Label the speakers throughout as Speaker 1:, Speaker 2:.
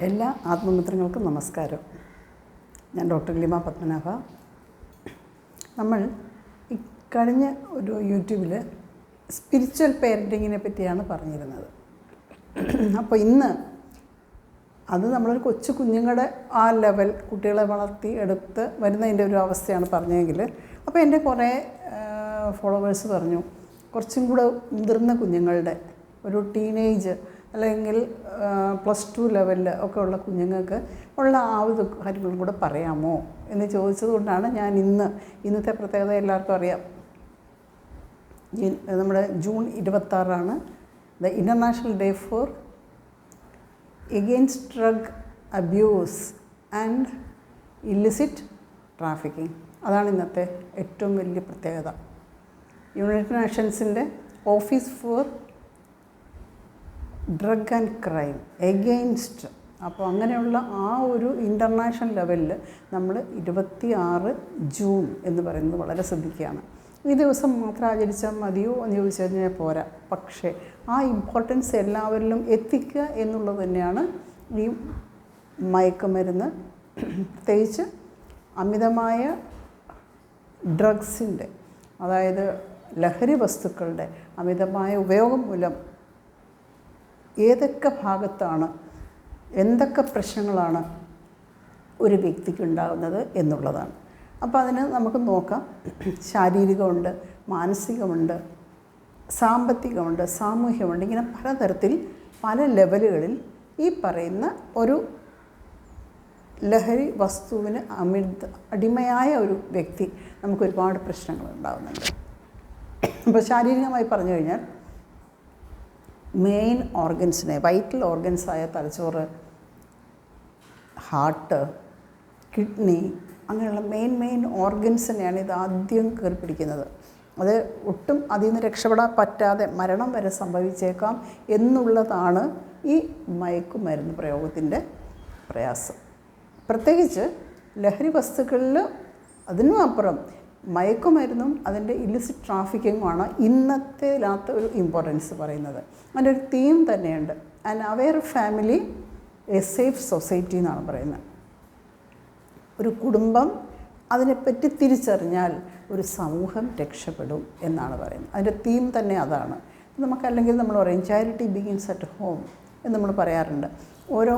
Speaker 1: എല്ലാ ആത്മമിത്രങ്ങൾക്കും നമസ്കാരം. ഞാൻ ഡോക്ടർ ലിമ പത്മനാഭ. നമ്മൾ കഴിഞ്ഞ ഒരു യൂട്യൂബിൽ സ്പിരിച്വൽ പേരൻറ്റിങ്ങിനെ പറ്റിയാണ് പറഞ്ഞിരുന്നത്. അപ്പോൾ ഇന്ന് അത് നമ്മളൊരു കൊച്ചു കുഞ്ഞുങ്ങളുടെ ആ ലെവൽ കുട്ടികളെ വളർത്തി എടുത്ത് വരുന്നതിൻ്റെ ഒരു അവസ്ഥയാണ് പറഞ്ഞതെങ്കിൽ, അപ്പോൾ എൻ്റെ കുറേ ഫോളോവേഴ്സ് പറഞ്ഞു കുറച്ചും കൂടെ മുതിർന്ന കുഞ്ഞുങ്ങളുടെ ഒരു ടീനേജ് അല്ലെങ്കിൽ +2 ലെവലിൽ ഒക്കെ ഉള്ള കുഞ്ഞുങ്ങൾക്ക് ഉള്ള ആ ഒരു കാര്യങ്ങളും കൂടെ പറയാമോ എന്ന് ചോദിച്ചതുകൊണ്ടാണ് ഞാൻ ഇന്നത്തെ പ്രത്യേകത എല്ലാവർക്കും അറിയാം. നമ്മുടെ June 26 the international day for against drug abuse and illicit trafficking. അതാണ് ഇന്നത്തെ ഏറ്റവും വലിയ പ്രത്യേകത. യുണൈറ്റഡ് നേഷൻസിൻ്റെ office for drug and crime against. അപ്പോൾ അങ്ങനെയുള്ള ആ ഒരു ഇൻ്റർനാഷണൽ ലെവലിൽ നമ്മൾ 26 ജൂൺ എന്ന് പറയുന്നത് വളരെ ശ്രദ്ധിക്കുകയാണ്. ഈ ദിവസം മാത്രം ആചരിച്ചാൽ മതിയോ എന്ന് ചോദിച്ചു കഴിഞ്ഞാൽ പോരാ. പക്ഷേ ആ ഇമ്പോർട്ടൻസ് എല്ലാവരിലും എത്തിക്കുക എന്നുള്ളത് തന്നെയാണ് ഈ മയക്കുമരുന്ന്, പ്രത്യേകിച്ച് അമിതമായ ഡ്രഗ്സിൻ്റെ, അതായത് ലഹരി വസ്തുക്കളുടെ അമിതമായ ഉപയോഗം മൂലം ഏതൊക്കെ ഭാഗത്താണ് എന്തൊക്കെ പ്രശ്നങ്ങളാണ് ഒരു വ്യക്തിക്ക് ഉണ്ടാകുന്നത് എന്നുള്ളതാണ്. അപ്പോൾ അതിന് നമുക്ക് നോക്കാം. ശാരീരികമുണ്ട്, മാനസികമുണ്ട്, സാമ്പത്തികമുണ്ട്, സാമൂഹ്യമുണ്ട്. ഇങ്ങനെ പലതരത്തിൽ പല ലെവലുകളിൽ ഈ പറയുന്ന ഒരു ലഹരി വസ്തുവിന് അടിമയായ ഒരു വ്യക്തി നമുക്ക് ഒരുപാട് പ്രശ്നങ്ങൾ ഉണ്ടാകുന്നുണ്ട്. അപ്പോൾ ശാരീരികമായി പറഞ്ഞു കഴിഞ്ഞാൽ മെയിൻ ഓർഗൻസിനെ, വൈറ്റൽ ഓർഗൻസായ തലച്ചോറ്, ഹാർട്ട്, കിഡ്നി, അങ്ങനെയുള്ള മെയിൻ ഓർഗൻസിനെയാണ് ഇത് ആദ്യം കയറി പിടിക്കുന്നത്. അത് ഒട്ടും അതിൽ നിന്ന് രക്ഷപ്പെടാൻ പറ്റാതെ മരണം വരെ സംഭവിച്ചേക്കാം എന്നുള്ളതാണ് ഈ മയക്കുമരുന്ന് പ്രയോഗത്തിൻ്റെ പ്രയാസം. പ്രത്യേകിച്ച് ലഹരി വസ്തുക്കളിൽ അതിനും അപ്പുറം മയക്കുമരുന്നും അതിൻ്റെ ഇല്ലിസിറ്റ് ട്രാഫിക്കിങ്ങുമാണ് ഇന്നത്തേലാത്ത ഒരു ഇമ്പോർട്ടൻസ് പറയുന്നത്. അതിൻ്റെ ഒരു തീം തന്നെയുണ്ട്. And aware family A safe society എന്നാണ് പറയുന്നത്. ഒരു കുടുംബം അതിനെപ്പറ്റി തിരിച്ചറിഞ്ഞാൽ ഒരു സമൂഹം രക്ഷപ്പെടും എന്നാണ് പറയുന്നത്. അതിൻ്റെ തീം തന്നെ അതാണ്. നമുക്കല്ലെങ്കിൽ നമ്മൾ പറയും ചാരിറ്റി ബിഗിൻസ് അറ്റ് ഹോം എന്ന് നമ്മൾ പറയാറുണ്ട്. ഓരോ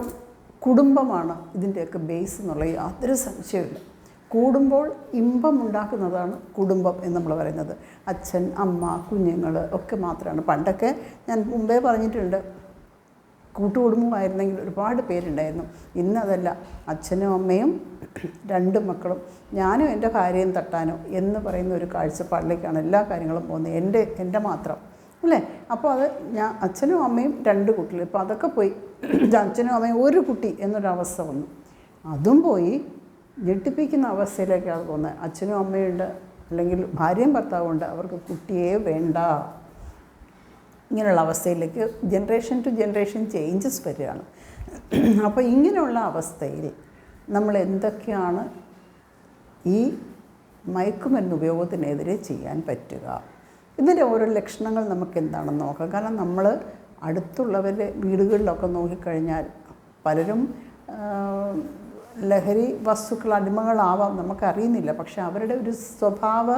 Speaker 1: കുടുംബമാണ് ഇതിൻ്റെയൊക്കെ ബേസ് എന്നുള്ള യാതൊരു സംശയമില്ല. കൂടുമ്പോൾ ഇമ്പമുണ്ടാക്കുന്നതാണ് കുടുംബം എന്ന് നമ്മൾ പറയുന്നത്. അച്ഛൻ, അമ്മ, കുഞ്ഞുങ്ങൾ ഒക്കെ മാത്രമാണ്. പണ്ടൊക്കെ ഞാൻ മുമ്പേ പറഞ്ഞിട്ടുണ്ട്, കൂട്ടുകുടുംബമായിരുന്നെങ്കിൽ ഒരുപാട് പേരുണ്ടായിരുന്നു. ഇന്നതല്ല, അച്ഛനും അമ്മയും 2 മക്കളും, ഞാനും എൻ്റെ ഭാര്യയും തട്ടാനോ എന്ന് പറയുന്ന ഒരു കാഴ്ചപ്പാടിലേക്കാണ് എല്ലാ കാര്യങ്ങളും പോകുന്നത്. എൻ്റെ മാത്രം അല്ലേ. അപ്പോൾ അത് അച്ഛനും അമ്മയും 2 കുട്ടികൾ, ഇപ്പോൾ അതൊക്കെ പോയി. അച്ഛനും അമ്മയും 1 കുട്ടി എന്നൊരവസ്ഥ വന്നു. അതും പോയി. ഞെട്ടിപ്പിക്കുന്ന അവസ്ഥയിലേക്കാണ് പോകുന്നത്. അച്ഛനും അമ്മയുണ്ട്, അല്ലെങ്കിൽ ഭാര്യയും ഭർത്താവുണ്ട്, അവർക്ക് കുട്ടിയെ വേണ്ട. ഇങ്ങനെയുള്ള അവസ്ഥയിലേക്ക് ജനറേഷൻ ടു ജനറേഷൻ ചേഞ്ചസ് വരികയാണ്. അപ്പോൾ ഇങ്ങനെയുള്ള അവസ്ഥയിൽ നമ്മൾ എന്തൊക്കെയാണ് ഈ മയക്കുമരുന്ന് ഉപയോഗത്തിനെതിരെ ചെയ്യാൻ പറ്റുക, ഇതിൻ്റെ ഓരോ ലക്ഷണങ്ങൾ നമുക്ക് എന്താണെന്ന് നോക്കാം. കാരണം നമ്മൾ അടുത്തുള്ളവരുടെ വീടുകളിലൊക്കെ നോക്കിക്കഴിഞ്ഞാൽ പലരും ലഹരി വസ്തുക്കൾ അടിമകളാവാം, നമുക്കറിയുന്നില്ല. പക്ഷെ അവരുടെ ഒരു സ്വഭാവ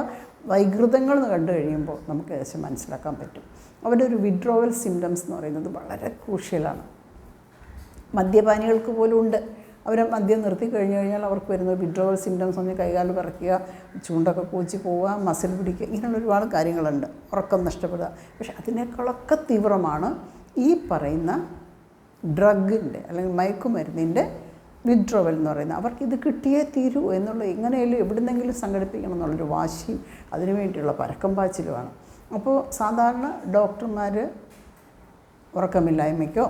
Speaker 1: വൈകൃതങ്ങൾ കണ്ടു കഴിയുമ്പോൾ നമുക്ക് ഏകദേശം മനസ്സിലാക്കാൻ പറ്റും. അവരുടെ ഒരു വിഡ്രോവൽ സിംറ്റംസ് എന്ന് പറയുന്നത് വളരെ ക്രൂഷ്യലാണ്. മദ്യപാനികൾക്ക് പോലും ഉണ്ട്. അവർ മദ്യം നിർത്തി കഴിഞ്ഞ് കഴിഞ്ഞാൽ അവർക്ക് വരുന്ന വിഡ്രോവൽ സിംറ്റംസ് എന്ന് കൈകാല് വിറയ്ക്കുക, ചൂണ്ടൊക്കെ കൂച്ചി പോവുക, മസിൽ പിടിക്കുക, ഇങ്ങനെയുള്ള ഒരുപാട് കാര്യങ്ങളുണ്ട്. ഉറക്കം നഷ്ടപ്പെടുക. പക്ഷെ അതിനേക്കാളൊക്കെ തീവ്രമാണ് ഈ പറയുന്ന ഡ്രഗിൻ്റെ അല്ലെങ്കിൽ മയക്കുമരുന്നിൻ്റെ വിഡ്രോവൽ എന്ന് പറയുന്നത്. അവർക്കിത് കിട്ടിയേ തീരൂ എന്നുള്ള, എങ്ങനെയായാലും എവിടുന്നെങ്കിലും സംഘടിപ്പിക്കണം എന്നുള്ളൊരു വാശിയും അതിനു വേണ്ടിയുള്ള പരക്കം പാച്ചിലുമാണ്. അപ്പോൾ സാധാരണ ഡോക്ടർമാർ ഉറക്കമില്ലായ്മയ്ക്കോ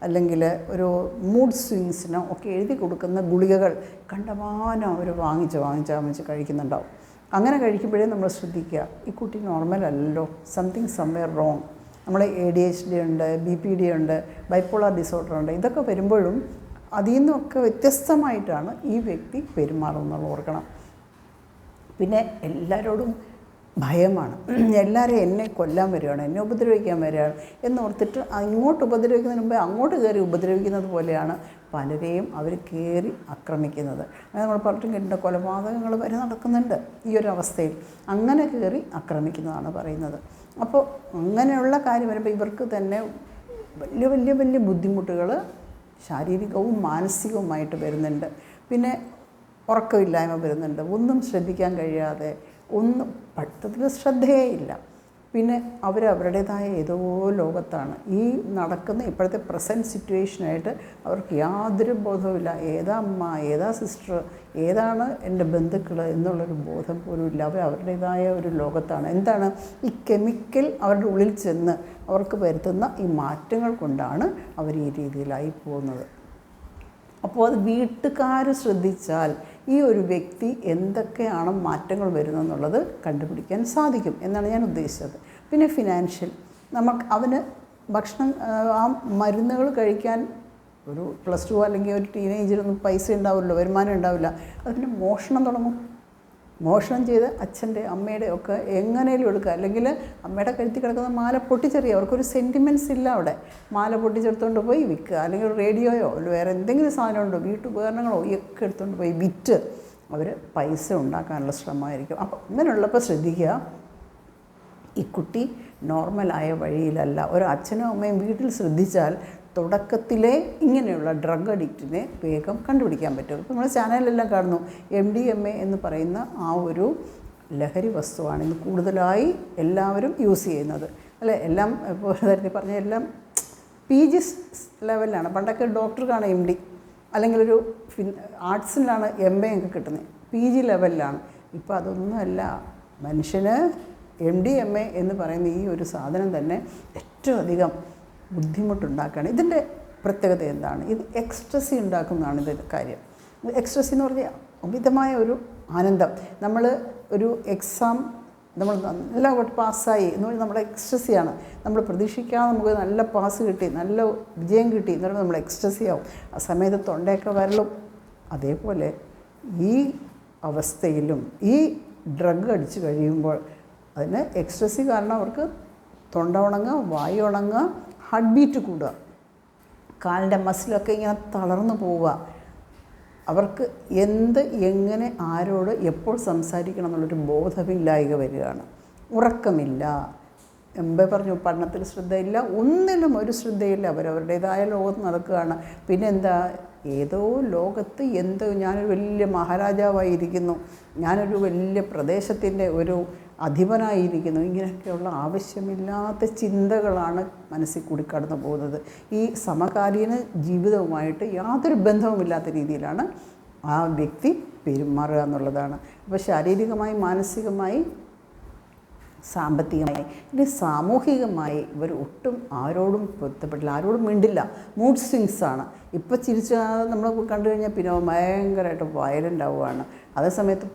Speaker 1: അല്ലെങ്കിൽ ഒരു മൂഡ് സ്വിങ്സിനോ ഒക്കെ എഴുതി കൊടുക്കുന്ന ഗുളികകൾ കണ്ടമാനം അവർ വാങ്ങിച്ച് കഴിക്കുന്നുണ്ടാവും. അങ്ങനെ കഴിക്കുമ്പോഴേ നമ്മൾ ശ്രദ്ധിക്കുക, ഈ കുട്ടി നോർമൽ അല്ലല്ലോ, സംതിങ് സംവെയർ റോങ്. നമ്മൾ ADHD ഉണ്ട്, BPD ഉണ്ട്, ബൈപ്പോളർ ഡിസോർഡർ ഉണ്ട്. ഇതൊക്കെ വരുമ്പോഴും അതിൽ നിന്നൊക്കെ വ്യത്യസ്തമായിട്ടാണ് ഈ വ്യക്തി പെരുമാറുന്നത് ഓർക്കണം. പിന്നെ എല്ലാവരോടും ഭയമാണ്. എല്ലാവരും എന്നെ കൊല്ലാൻ വരികയാണ്, എന്നെ ഉപദ്രവിക്കാൻ വരികയാണ് എന്നോർത്തിട്ട് ഇങ്ങോട്ട് ഉപദ്രവിക്കുന്നതിന് മുമ്പേ അങ്ങോട്ട് കയറി ഉപദ്രവിക്കുന്നത് പോലെയാണ് പലരെയും അവർ കയറി ആക്രമിക്കുന്നത്. അത് നമ്മൾ പലരും കേട്ടിട്ടുണ്ട്, കൊലപാതകങ്ങൾ വരെ നടക്കുന്നുണ്ട് ഈ ഒരു അവസ്ഥയിൽ. അങ്ങനെ കയറി ആക്രമിക്കുന്നതാണ് പറയുന്നത്. അപ്പോൾ അങ്ങനെയുള്ള കാര്യം വരുമ്പോൾ ഇവർക്ക് തന്നെ വലിയ വലിയ വലിയ ബുദ്ധിമുട്ടുകൾ ശാരീരികവും മാനസികവുമായിട്ട് വരുന്നുണ്ട്. പിന്നെ ഉറക്കമില്ലായ്മ വരുന്നുണ്ട്, ഒന്നും ശ്രദ്ധിക്കാൻ കഴിയാതെ, ഒന്നും പഠിത്തത്തിൽ ശ്രദ്ധയേ ഇല്ല. പിന്നെ അവരുടേതായ ഏതോ ലോകത്താണ്. ഈ നടക്കുന്ന ഇപ്പോഴത്തെ പ്രസൻറ്റ് സിറ്റുവേഷനായിട്ട് അവർക്ക് യാതൊരു ബോധവുമില്ല. ഏതാ അമ്മ, ഏതാ സിസ്റ്റർ, ഏതാണ് എൻ്റെ ബന്ധുക്കൾ എന്നുള്ളൊരു ബോധം പോലും ഇല്ല. അവരുടേതായ ഒരു ലോകത്താണ്. എന്താണ് ഈ കെമിക്കൽ അവരുടെ ഉള്ളിൽ ചെന്ന് അവർക്ക് വരുത്തുന്ന ഈ മാറ്റങ്ങൾ കൊണ്ടാണ് അവർ ഈ രീതിയിലായി പോകുന്നത്. അപ്പോൾ അത് വീട്ടുകാർ ശ്രദ്ധിച്ചാൽ ഈ ഒരു വ്യക്തി എന്തൊക്കെയാണ് മാറ്റങ്ങൾ വരുന്നതെന്നുള്ളത് കണ്ടുപിടിക്കാൻ സാധിക്കും എന്നാണ് ഞാൻ ഉദ്ദേശിച്ചത്. പിന്നെ ഫിനാൻഷ്യൽ, അവന് ഭക്ഷണം, ആ മരുന്നുകൾ കഴിക്കാൻ ഒരു +2 അല്ലെങ്കിൽ ഒരു ടീനേജറൊന്നും പൈസ ഉണ്ടാവില്ല, വരുമാനം ഉണ്ടാവില്ല. അതിന് മോഷണം തുടങ്ങും. മോഷണം ചെയ്ത് അച്ഛൻ്റെ അമ്മയുടെ ഒക്കെ എങ്ങനെയും എടുക്കുക, അല്ലെങ്കിൽ അമ്മയുടെ കഴുത്തിൽ കിടക്കുന്ന മാല പൊട്ടിച്ചെറിയുക. അവർക്കൊരു സെൻറ്റിമെൻറ്റ്സ് ഇല്ല അവിടെ. മാല പൊട്ടിച്ചെടുത്തുകൊണ്ട് പോയി വിൽക്കുക, അല്ലെങ്കിൽ റേഡിയോയോ വേറെ എന്തെങ്കിലും സാധനമുണ്ടോ, വീട്ടുപകരണങ്ങളോ ഒക്കെ എടുത്തുകൊണ്ട് പോയി വിറ്റ് അവർ പൈസ ഉണ്ടാക്കാനുള്ള ശ്രമമായിരിക്കും. അപ്പോൾ ഇങ്ങനെയുള്ളപ്പോൾ ശ്രദ്ധിക്കുക, ഈ കുട്ടി നോർമലായ വഴിയിലല്ല. ഒരു അച്ഛനും അമ്മയും വീട്ടിൽ ശ്രദ്ധിച്ചാൽ തുടക്കത്തിലെ ഇങ്ങനെയുള്ള ഡ്രഗ് അഡിക്റ്റിനെ വേഗം കണ്ടുപിടിക്കാൻ പറ്റും. ഇപ്പോൾ നമ്മൾ ചാനലിലെല്ലാം കാണുന്നു MDMA എന്ന് പറയുന്ന ആ ഒരു ലഹരി വസ്തുവാണ് ഇന്ന് കൂടുതലായി എല്ലാവരും യൂസ് ചെയ്യുന്നത്, അല്ലേ? എല്ലാം ഇപ്പോൾ നേരത്തെ പറഞ്ഞ എല്ലാം PG ലെവലിലാണ്. പണ്ടൊക്കെ ഡോക്ടർക്കാണ് MD, അല്ലെങ്കിൽ ഒരു ആർട്സിലാണ് MA ഒക്കെ കിട്ടുന്നത്, PG ലെവലിലാണ്. ഇപ്പോൾ അതൊന്നുമല്ല. മനുഷ്യന് MDMA എന്ന് പറയുന്ന ഈ ഒരു സാധനം തന്നെ ഏറ്റവും അധികം ബുദ്ധിമുട്ടുണ്ടാക്കുകയാണ്. ഇതിൻ്റെ പ്രത്യേകത എന്താണ്? ഇത് എക്സ്ട്രസി ഉണ്ടാക്കുന്നതാണ് ഇതിൻ്റെ കാര്യം. എക്സ്ട്രസി എന്ന് പറഞ്ഞാൽ അമിതമായ ഒരു ആനന്ദം. നമ്മൾ ഒരു എക്സാം നമ്മൾ നല്ല പാസ്സായി എന്ന് പറഞ്ഞാൽ നമ്മുടെ എക്സ്ട്രസിയാണ്. നമ്മൾ പ്രതീക്ഷിക്കാതെ നമുക്ക് നല്ല പാസ് കിട്ടി, നല്ല വിജയം കിട്ടി എന്ന് പറയുമ്പോൾ നമ്മൾ എക്സ്ട്രസി ആവും. ആ സമയത്ത് തൊണ്ടയൊക്കെ വരളും. അതേപോലെ ഈ അവസ്ഥയിലും ഈ ഡ്രഗ് അടിച്ച് കഴിയുമ്പോൾ അതിന് എക്സ്ട്രസി കാരണം അവർക്ക് തൊണ്ട ഉണങ്ങുക, വായു ഉണങ്ങുക, ഹാർട്ട് ബീറ്റ് കൂടുക, കാലിൻ്റെ മസിലൊക്കെ ഇങ്ങനെ തളർന്നു പോവുക. അവർക്ക് എങ്ങനെ ആരോട് എപ്പോൾ സംസാരിക്കണം എന്നുള്ളൊരു ബോധമില്ലായ്ക വരികയാണ്. ഉറക്കമില്ല, പറഞ്ഞു, പഠനത്തിൽ ശ്രദ്ധയില്ല, ഒന്നിലും ഒരു ശ്രദ്ധയില്ല. അവരവരുടേതായ ലോകത്ത് നടക്കുകയാണ്. പിന്നെന്താ, ഏതോ ലോകത്ത് ഞാനൊരു വലിയ മഹാരാജാവായിരിക്കുന്നു, ഞാനൊരു വലിയ പ്രദേശത്തിൻ്റെ ഒരു അധിപനായിരിക്കുന്നു, ഇങ്ങനെയൊക്കെയുള്ള ആവശ്യമില്ലാത്ത ചിന്തകളാണ് മനസ്സിൽ കൂടി കടന്നു പോകുന്നത്. ഈ സമകാലീന ജീവിതവുമായിട്ട് യാതൊരു ബന്ധവുമില്ലാത്ത രീതിയിലാണ് ആ വ്യക്തി പെരുമാറുക എന്നുള്ളതാണ്. അപ്പോൾ ശാരീരികമായി, മാനസികമായി, സാമ്പത്തികമായി, ഇനി സാമൂഹികമായി ഇവർ ഒട്ടും ആരോടും പൊരുത്തപ്പെട്ടില്ല, ആരോടും മിണ്ടില്ല. മൂഡ് സ്വിങ്സാണ്. ഇപ്പോൾ നമ്മൾ കണ്ടു കഴിഞ്ഞാൽ പിന്നെ ഭയങ്കരമായിട്ട് വയലൻ്റ് ആവുകയാണ്. അതേസമയത്ത്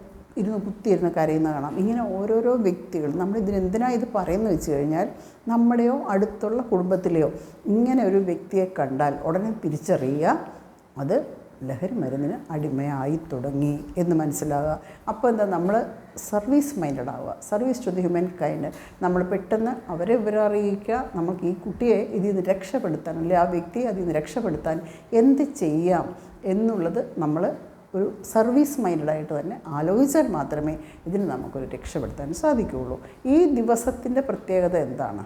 Speaker 1: കുത്തിയിരുന്ന് കരയുന്ന കാണാം. ഇങ്ങനെ ഓരോരോ വ്യക്തികൾ, നമ്മളിതിനെന്തിനാണ് ഇത് പറയുന്നത് വെച്ച് കഴിഞ്ഞാൽ, നമ്മുടെയോ അടുത്തുള്ള കുടുംബത്തിലെയോ ഇങ്ങനെ ഒരു വ്യക്തിയെ കണ്ടാൽ ഉടനെ തിരിച്ചറിയുക അത് ലഹരി മരുന്നിന് അടിമയായി തുടങ്ങി എന്ന് മനസ്സിലാകുക. അപ്പോൾ എന്താ, നമ്മൾ സർവീസ് മൈൻഡഡ് ആവുക, service to the humankind. നമ്മൾ പെട്ടെന്ന് അവരെ അറിയിക്കുക, നമുക്ക് ഈ കുട്ടിയെ ഇതിൽ നിന്ന് രക്ഷപ്പെടുത്താൻ, അല്ലെങ്കിൽ ആ വ്യക്തിയെ അതിൽ നിന്ന് രക്ഷപ്പെടുത്താൻ എന്ത് ചെയ്യാം എന്നുള്ളത് നമ്മൾ ഒരു സർവീസ് മൈൻഡായിട്ട് തന്നെ ആലോചിച്ചാൽ മാത്രമേ ഇതിന് നമുക്കൊരു രക്ഷപ്പെടുത്താൻ സാധിക്കുകയുള്ളൂ. ഈ ദിവസത്തിൻ്റെ പ്രത്യേകത എന്താണ്?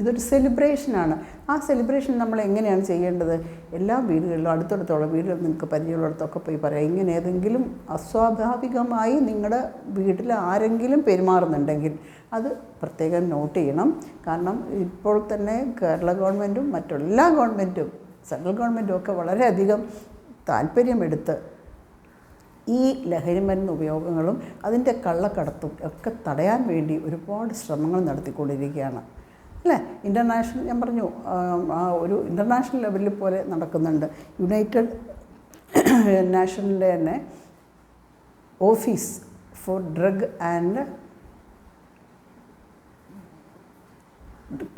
Speaker 1: ഇതൊരു സെലിബ്രേഷനാണ്. ആ സെലിബ്രേഷൻ നമ്മൾ എങ്ങനെയാണ് ചെയ്യേണ്ടത്? എല്ലാ വീടുകളിലും, അടുത്തടുത്തുള്ള വീടുകളിൽ നിങ്ങൾക്ക് പരിചയമുള്ളിടത്തൊക്കെ പോയി പറയാം, ഇങ്ങനെ ഏതെങ്കിലും അസ്വാഭാവികമായി നിങ്ങളുടെ വീട്ടിൽ ആരെങ്കിലും പെരുമാറുന്നുണ്ടെങ്കിൽ അത് പ്രത്യേകം നോട്ട് ചെയ്യണം. കാരണം ഇപ്പോൾ തന്നെ കേരള ഗവൺമെൻറ്റും മറ്റെല്ലാ ഗവൺമെൻറ്റും, സെൻട്രൽ ഗവൺമെൻറ്റും ഒക്കെ വളരെയധികം താല്പര്യമെടുത്ത് ഈ ലഹരി മരുന്ന് ഉപയോഗങ്ങളും അതിൻ്റെ കള്ളക്കടത്തും ഒക്കെ തടയാൻ വേണ്ടി ഒരുപാട് ശ്രമങ്ങൾ നടത്തിക്കൊണ്ടിരിക്കുകയാണ്, അല്ലേ? ഇൻ്റർനാഷണൽ, ഞാൻ പറഞ്ഞു, ഒരു ഇൻ്റർനാഷണൽ ലെവലിൽ പോലെ നടക്കുന്നുണ്ട്. യുണൈറ്റഡ് നാഷണലിൻ്റെ തന്നെ office for drug and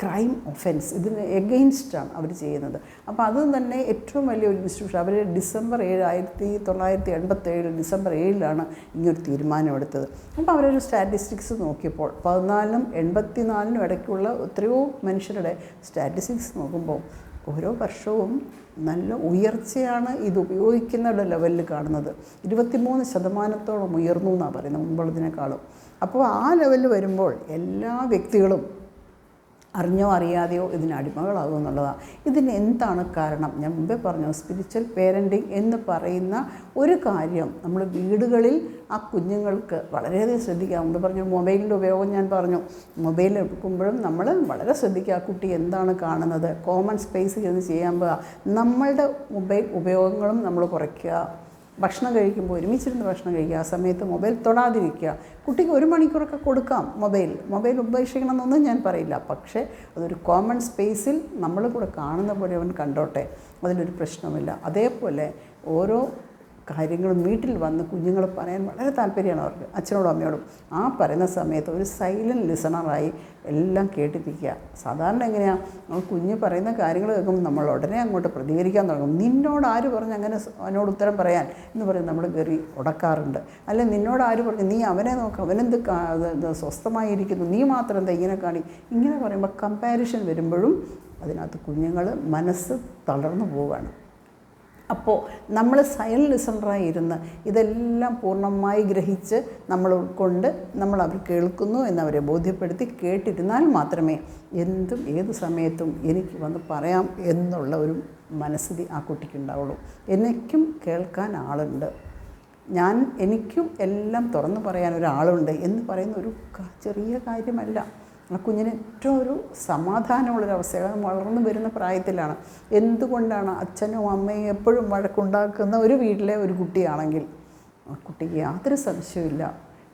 Speaker 1: crime offence, ഇതിന് എഗെയിൻസ്റ്റാണ് അവർ ചെയ്യുന്നത്. അപ്പോൾ അത് തന്നെ ഏറ്റവും വലിയൊരു ഇൻസ്റ്റിറ്റ്യൂഷൻ. അവർ ഡിസംബർ 7 1987 ഡിസംബർ 7 ഇങ്ങനൊരു തീരുമാനമെടുത്തത്. അപ്പോൾ അവരൊരു സ്റ്റാറ്റിസ്റ്റിക്സ് നോക്കിയപ്പോൾ 14-നും 84-നും ഇടയ്ക്കുള്ള എത്രയോ മനുഷ്യരുടെ സ്റ്റാറ്റിസ്റ്റിക്സ് നോക്കുമ്പോൾ ഓരോ വർഷവും നല്ല ഉയർച്ചയാണ് ഇത് ഉപയോഗിക്കുന്ന ലെവലിൽ കാണുന്നത്. 23% ഉയർന്നു എന്നാണ് പറയുന്നത് മുമ്പുള്ളതിനേക്കാളും. അപ്പോൾ ആ ലെവലിൽ വരുമ്പോൾ എല്ലാ വ്യക്തികളും അറിഞ്ഞോ അറിയാതെയോ ഇതിന് അടിമകളാകും എന്നുള്ളതാണ്. ഇതിന് എന്താണ് കാരണം? ഞാൻ മുമ്പേ പറഞ്ഞു, സ്പിരിച്വൽ പേരൻറ്റിങ് എന്ന് പറയുന്ന ഒരു കാര്യം നമ്മൾ വീടുകളിൽ ആ കുഞ്ഞുങ്ങൾക്ക് വളരെയധികം ശ്രദ്ധിക്കുക. മുമ്പ് പറഞ്ഞു മൊബൈലിൻ്റെ ഉപയോഗം ഞാൻ പറഞ്ഞു. മൊബൈൽ എടുക്കുമ്പോഴും നമ്മൾ വളരെ ശ്രദ്ധിക്കുക, ആ കുട്ടി എന്താണ് കാണുന്നത്. കോമൺ സ്പേസിൽ ഇരുന്ന് ചെയ്യാൻ പോവുക. നമ്മളുടെ മൊബൈൽ ഉപയോഗങ്ങളും നമ്മൾ കുറയ്ക്കുക. ഭക്ഷണം കഴിക്കുമ്പോൾ ഒരുമിച്ചിരുന്ന് ഭക്ഷണം കഴിക്കുക. ആ സമയത്ത് മൊബൈൽ തൊടാതിരിക്കുക. കുട്ടിക്ക് 1 മണിക്കൂറൊക്കെ കൊടുക്കാം മൊബൈൽ ഉപേക്ഷിക്കണമെന്നൊന്നും ഞാൻ പറയില്ല. പക്ഷേ അതൊരു കോമൺ സ്പേസിൽ നമ്മൾ കൂടെ കാണുന്ന പോലെ അവൻ കണ്ടോട്ടെ, അതിലൊരു പ്രശ്നമില്ല. അതേപോലെ ഓരോ കാര്യങ്ങളും വീട്ടിൽ വന്ന് കുഞ്ഞുങ്ങൾ പറയാൻ വളരെ താല്പര്യമാണ് അവർക്ക്, അച്ഛനോടും അമ്മയോടും. ആ പറയുന്ന സമയത്ത് ഒരു സൈലൻറ്റ് ലിസണറായി എല്ലാം കേട്ടിരിക്കുക. സാധാരണ എങ്ങനെയാണ്, നമ്മൾ കുഞ്ഞ് പറയുന്ന കാര്യങ്ങൾ കേൾക്കുമ്പോൾ നമ്മൾ ഉടനെ അങ്ങോട്ട് പ്രതികരിക്കാൻ തുടങ്ങും. നിന്നോട് ആര് പറഞ്ഞ് അങ്ങനെ അവനോട് ഉത്തരം പറയാൻ എന്ന് പറയും നമ്മൾ കയറി ഉടക്കാറുണ്ട്. അല്ലെങ്കിൽ നിന്നോട് ആര് പറഞ്ഞു, നീ അവനെ നോക്ക്, അവനെന്ത് സ്വസ്ഥമായിരിക്കുന്നു, നീ മാത്രം എന്താ ഇങ്ങനെ ഇങ്ങനെ പറയുമ്പോൾ കമ്പാരിഷൻ വരുമ്പോഴും അതിനകത്ത് കുഞ്ഞുങ്ങൾ മനസ്സ് തളർന്നു പോവുകയാണ്. അപ്പോൾ നമ്മൾ സൈലൻറ്റ് ലിസണറായി ഇരുന്ന് ഇതെല്ലാം പൂർണ്ണമായി ഗ്രഹിച്ച് നമ്മൾ ഉൾക്കൊണ്ട് നമ്മൾ അവർ കേൾക്കുന്നു എന്നവരെ ബോധ്യപ്പെടുത്തി കേട്ടിരുന്നാൽ മാത്രമേ എന്തും ഏത് സമയത്തും എനിക്ക് വന്ന് പറയാം എന്നുള്ള ഒരു മനസ്ഥിതി ആ കുട്ടിക്കുണ്ടാവുള്ളൂ. എനിക്കും കേൾക്കാൻ ആളുണ്ട്, എനിക്കും എല്ലാം തുറന്നു പറയാൻ ഒരാളുണ്ട് എന്ന് പറയുന്ന ഒരു ചെറിയ കാര്യമല്ല. ആ കുഞ്ഞിന് ഏറ്റവും ഒരു സമാധാനമുള്ളൊരവസ്ഥയാണ്. വളർന്നു വരുന്ന പ്രായത്തിലാണ്. എന്തുകൊണ്ടാണ് അച്ഛനും അമ്മയും എപ്പോഴും വഴക്കുണ്ടാക്കുന്ന ഒരു വീട്ടിലെ ഒരു കുട്ടിയാണെങ്കിൽ ആ കുട്ടിക്ക് യാതൊരു സംശയമില്ല,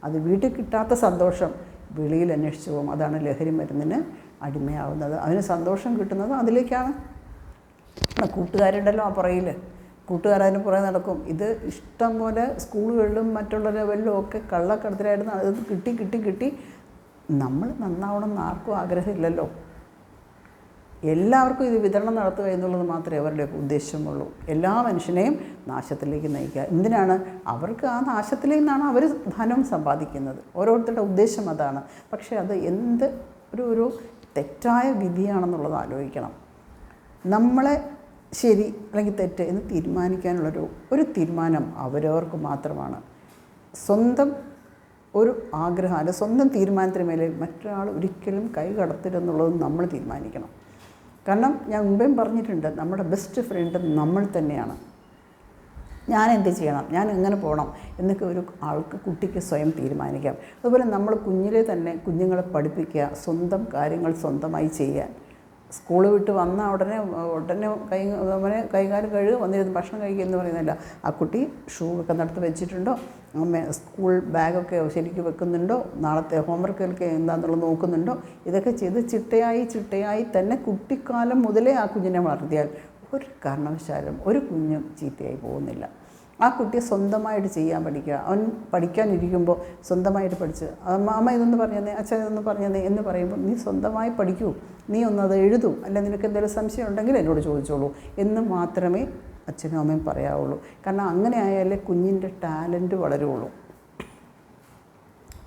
Speaker 1: അത് വീട്ടിൽ കിട്ടാത്ത സന്തോഷം വെളിയിൽ അന്വേഷിച്ചു പോകും. അതാണ് ലഹരി മരുന്നിന് അടിമയാവുന്നത്. അതിന് സന്തോഷം കിട്ടുന്നത് അതിലേക്കാണ്. കൂട്ടുകാരുണ്ടല്ലോ ആ പുറയിൽ, കൂട്ടുകാരതിന് പുറകെ നടക്കും. ഇത് ഇഷ്ടം പോലെ സ്കൂളുകളിലും മറ്റുള്ള ലെവലിലും ഒക്കെ കള്ളക്കടത്തിലായിരുന്നു. അത് കിട്ടി നമ്മൾ നന്നാവണമെന്ന് ആർക്കും ആഗ്രഹമില്ലല്ലോ. എല്ലാവർക്കും ഇത് വിതരണം നടത്തുക എന്നുള്ളത് മാത്രമേ അവരുടെ ഉദ്ദേശമുള്ളൂ. എല്ലാ മനുഷ്യനെയും നാശത്തിലേക്ക് നയിക്കുക. എന്തിനാണ്? അവർക്ക് ആ നാശത്തിൽ നിന്നാണ് അവർ ധനം സമ്പാദിക്കുന്നത്. ഓരോരുത്തരുടെ ഉദ്ദേശം അതാണ്. പക്ഷേ അത് എന്ത് ഒരു തെറ്റായ വിധിയാണെന്നുള്ളത് ആലോചിക്കണം. നമ്മളെ ശരി അല്ലെങ്കിൽ തെറ്റ് എന്ന് തീരുമാനിക്കാനുള്ളൊരു തീരുമാനം അവരവർക്ക് മാത്രമാണ്. സ്വന്തം ഒരു ആഗ്രഹം അല്ല, സ്വന്തം തീരുമാനത്തിന് മേലെ മറ്റൊരാൾ ഒരിക്കലും കൈ കടത്തരുതെന്നുള്ളത് നമ്മൾ തീരുമാനിക്കണം. കാരണം ഞാൻ മുമ്പേയും പറഞ്ഞിട്ടുണ്ട്, നമ്മുടെ ബെസ്റ്റ് ഫ്രണ്ട് നമ്മൾ തന്നെയാണ്. ഞാൻ എന്ത് ചെയ്യണം, ഞാൻ എങ്ങനെ പോകണം എന്നൊക്കെ ഒരു കുട്ടിക്ക് സ്വയം തീരുമാനിക്കാം. അതുപോലെ നമ്മൾ കുഞ്ഞിലെ തന്നെ കുഞ്ഞുങ്ങളെ പഠിപ്പിക്കുക സ്വന്തം കാര്യങ്ങൾ സ്വന്തമായി ചെയ്യാൻ. സ്കൂൾ വിട്ട് വന്ന ഉടനെ അവനെ കൈകാലം കഴുകുക, വന്നിരുന്ന് ഭക്ഷണം കഴിക്കുക എന്ന് പറയുന്നില്ല. ആ കുട്ടി ഷൂ ഒക്കെ നടത്ത് വെച്ചിട്ടുണ്ടോ, സ്കൂൾ ബാഗൊക്കെ ശരിക്കും വെക്കുന്നുണ്ടോ, നാളത്തെ ഹോംവർക്കൊക്കെ എന്താണെന്നുള്ളത് നോക്കുന്നുണ്ടോ, ഇതൊക്കെ ചെയ്ത് ചിട്ടയായി തന്നെ കുട്ടിക്കാലം മുതലേ ആ കുഞ്ഞിനെ വളർത്തിയാൽ ഒരു കാരണവശാലും ഒരു കുഞ്ഞും ചീത്തയായി പോകുന്നില്ല. ആ കുട്ടിയെ സ്വന്തമായിട്ട് ചെയ്യാൻ പഠിക്കുക. അവൻ പഠിക്കാനിരിക്കുമ്പോൾ സ്വന്തമായിട്ട് പഠിച്ച് അമ്മ ഇതൊന്ന് പറഞ്ഞതേ, അച്ഛൻ ഇതൊന്ന് പറഞ്ഞതേ എന്ന് പറയുമ്പോൾ നീ സ്വന്തമായി പഠിക്കൂ, നീ ഒന്നത് എഴുതൂ, അല്ല നിനക്ക് എന്തെങ്കിലും സംശയം ഉണ്ടെങ്കിൽ എന്നോട് ചോദിച്ചോളൂ എന്ന് മാത്രമേ അച്ഛനും അമ്മയും പറയാവുള്ളൂ. കാരണം അങ്ങനെ ആയാലേ കുഞ്ഞിൻ്റെ ടാലൻറ്റ് വളരുള്ളൂ.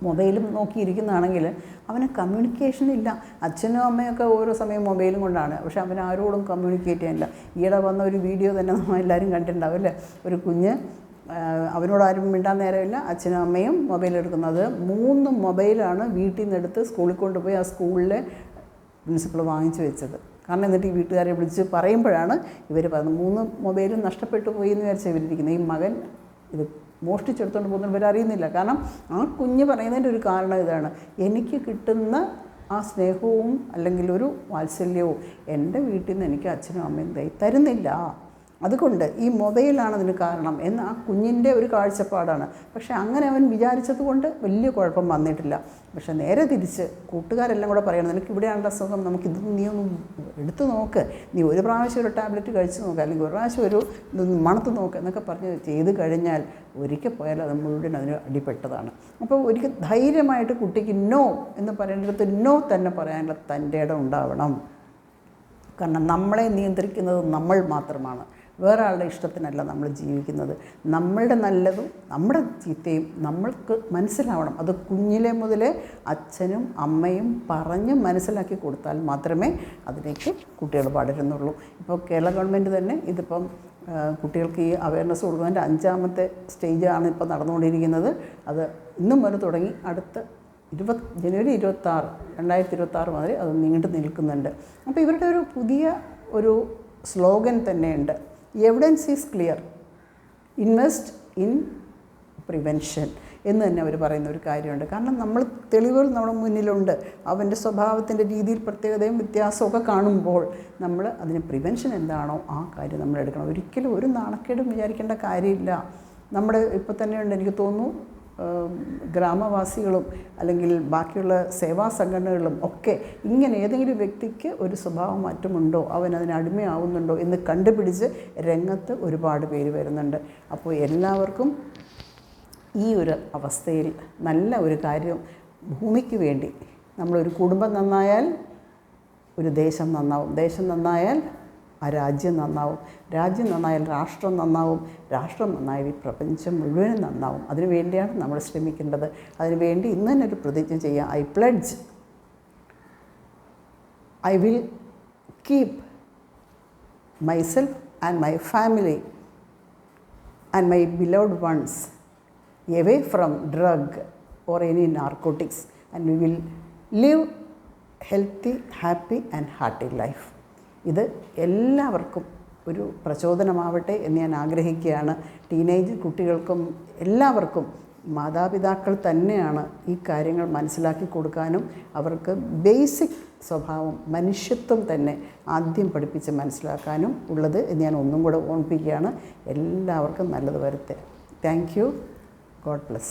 Speaker 1: മൊബൈലും നോക്കിയിരിക്കുന്നതാണെങ്കിൽ അവന് കമ്മ്യൂണിക്കേഷൻ ഇല്ല. അച്ഛനും അമ്മയൊക്കെ ഓരോ സമയം മൊബൈലും കൊണ്ടാണ്, പക്ഷെ അവൻ ആരോടും കമ്മ്യൂണിക്കേറ്റ് ചെയ്യാനില്ല. ഈയിടെ വന്ന ഒരു വീഡിയോ തന്നെ നമ്മൾ എല്ലാവരും കണ്ടിട്ടുണ്ടാവും അല്ലേ? ഒരു കുഞ്ഞ് അവനോടാരും മിണ്ടാൻ നേരമില്ല, അച്ഛനും അമ്മയും മൊബൈലെടുക്കുന്നത്. 3 മൊബൈലാണ് വീട്ടിൽ നിന്ന് എടുത്ത് സ്കൂളിൽ കൊണ്ടുപോയി ആ സ്കൂളിലെ പ്രിൻസിപ്പൾ വാങ്ങിച്ചു വെച്ചത്. കാരണം എന്നിട്ട് ഈ വീട്ടുകാരെ വിളിച്ച് പറയുമ്പോഴാണ് ഇവർ പറയുന്നത് 3 മൊബൈലും നഷ്ടപ്പെട്ടു പോയി എന്ന് വിചാരിച്ചാൽ ഇവരിയ്ക്കുന്നത്. ഈ മകൻ ഇത് മോഷ്ടിച്ചെടുത്തുകൊണ്ട് പോകുന്നത് ഇവരറിയുന്നില്ല. കാരണം ആ കുഞ്ഞ് പറയുന്നതിൻ്റെ ഒരു കാരണം ഇതാണ്, എനിക്ക് കിട്ടുന്ന ആ സ്നേഹവും അല്ലെങ്കിൽ ഒരു വാത്സല്യവും എൻ്റെ വീട്ടിൽ നിന്ന് എനിക്ക് അച്ഛനും അമ്മയും തരുന്നില്ല. അതുകൊണ്ട് ഈ മൊബൈലാണ് അതിന് കാരണം എന്ന് ആ കുഞ്ഞിൻ്റെ ഒരു കാഴ്ചപ്പാടാണ്. പക്ഷേ അങ്ങനെ അവൻ വിചാരിച്ചത് കൊണ്ട് വലിയ കുഴപ്പം വന്നിട്ടില്ല. പക്ഷേ നേരെ തിരിച്ച് കൂട്ടുകാരെല്ലാം കൂടെ പറയണം, നിനക്ക് ഇവിടെയാണല്ലോ അസുഖം, നമുക്കിത് നീ ഒന്ന് എടുത്തു നോക്ക്, നീ ഒരു പ്രാവശ്യം ഒരു ടാബ്ലറ്റ് കഴിച്ച് നോക്ക്, അല്ലെങ്കിൽ ഒരു പ്രാവശ്യം ഒരു മണത്ത് നോക്ക് എന്നൊക്കെ പറഞ്ഞ് ചെയ്ത് കഴിഞ്ഞാൽ ഒരിക്കൽ പോയാൽ അത് മുഴുവൻ അതിന് അടിപ്പെട്ടതാണ്. അപ്പോൾ ഒരിക്കൽ ധൈര്യമായിട്ട് കുട്ടിക്ക് നോ എന്ന് പറയേണ്ടടുത്ത് നോ തന്നെ പറയാനുള്ള തൻ്റെ ഇടം ഉണ്ടാവണം. കാരണം നമ്മളെ നിയന്ത്രിക്കുന്നത് നമ്മൾ മാത്രമാണ്, വേറെ ആളുടെ ഇഷ്ടത്തിനല്ല നമ്മൾ ജീവിക്കുന്നത്. നമ്മളുടെ നല്ലതും നമ്മുടെ ചീത്തയും നമ്മൾക്ക് മനസ്സിലാവണം. അത് കുഞ്ഞിലെ മുതലേ അച്ഛനും അമ്മയും പറഞ്ഞ് മനസ്സിലാക്കി കൊടുത്താൽ മാത്രമേ അതിലേക്ക് കുട്ടികൾ വളരുന്നുള്ളൂ. ഇപ്പോൾ കേരള ഗവൺമെൻറ് തന്നെ ഇതിപ്പം കുട്ടികൾക്ക് ഈ അവയർനെസ് കൊടുക്കുന്നതിൻ്റെ 5ാമത്തെ സ്റ്റേജാണ് ഇപ്പോൾ നടന്നുകൊണ്ടിരിക്കുന്നത്. അത് ഇന്നും മുതൽ തുടങ്ങി അടുത്ത ജനുവരി 26, 2026 മുതൽ അത് നീണ്ടു നിൽക്കുന്നുണ്ട്. അപ്പോൾ ഇവരുടെ ഒരു പുതിയ ഒരു സ്ലോഗൻ തന്നെയുണ്ട്, evidence is clear, invest in prevention എന്ന് തന്നെ അവർ പറയുന്ന ഒരു കാര്യമുണ്ട്. കാരണം നമ്മൾ തെളിവുകൾ നമ്മുടെ മുന്നിലുണ്ട്, അവൻ്റെ സ്വഭാവത്തിൻ്റെ രീതിയിൽ പ്രത്യേകതയും വ്യത്യാസമൊക്കെ കാണുമ്പോൾ നമ്മൾ അതിന് പ്രിവെൻഷൻ എന്താണോ ആ കാര്യം നമ്മൾ എടുക്കണം. ഒരിക്കലും ഒരു നാണക്കേടും വിചാരിക്കേണ്ട കാര്യമില്ല. നമ്മുടെ ഇപ്പോൾ തന്നെയുണ്ട്, എനിക്ക് തോന്നുന്നു ഗ്രാമവാസികളും അല്ലെങ്കിൽ ബാക്കിയുള്ള സേവാ സംഘടനകളും ഒക്കെ ഇങ്ങനെ ഏതെങ്കിലും വ്യക്തിക്ക് ഒരു സ്വഭാവ മാറ്റമുണ്ടോ, അവൻ അതിന് അടിമയാവുന്നുണ്ടോ എന്ന് കണ്ടുപിടിച്ച് രംഗത്ത് ഒരുപാട് പേര് വരുന്നുണ്ട്. അപ്പോൾ എല്ലാവർക്കും ഈ ഒരു അവസ്ഥയിൽ നല്ല ഒരു കാര്യം, ഭൂമിക്ക് വേണ്ടി നമ്മളൊരു കുടുംബം നന്നായാൽ ഒരു ദേശം നന്നാവും, ദേശം നന്നായാൽ ആ രാജ്യം നന്നാവും, രാജ്യം നന്നായാൽ രാഷ്ട്രം നന്നാവും, രാഷ്ട്രം നന്നായാൽ ഈ പ്രപഞ്ചം മുഴുവനും നന്നാവും. അതിനു വേണ്ടിയാണ് നമ്മൾ ശ്രമിക്കേണ്ടത്. അതിനുവേണ്ടി ഇന്ന് തന്നെ ഒരു പ്രതിജ്ഞ ചെയ്യാം. I pledge, I will keep myself and my family and my beloved ones away from drug or any narcotics, and we will live healthy, happy and hearty life. ഇത് എല്ലാവർക്കും ഒരു പ്രചോദനമാവട്ടെ എന്ന് ഞാൻ ആഗ്രഹിക്കുകയാണ്. ടീനേജ് കുട്ടികൾക്കും എല്ലാവർക്കും മാതാപിതാക്കൾ തന്നെയാണ് ഈ കാര്യങ്ങൾ മനസ്സിലാക്കി കൊടുക്കാനും അവർക്ക് ബേസിക് സ്വഭാവം, മനുഷ്യത്വം തന്നെ ആദ്യം പഠിപ്പിച്ച് മനസ്സിലാക്കാനും ഉള്ളത് എന്ന് ഞാൻ ഒന്നും കൂടെ ഓർമ്മിപ്പിക്കുകയാണ്. എല്ലാവർക്കും നല്ലത് വരട്ടെ. Thank you. God bless.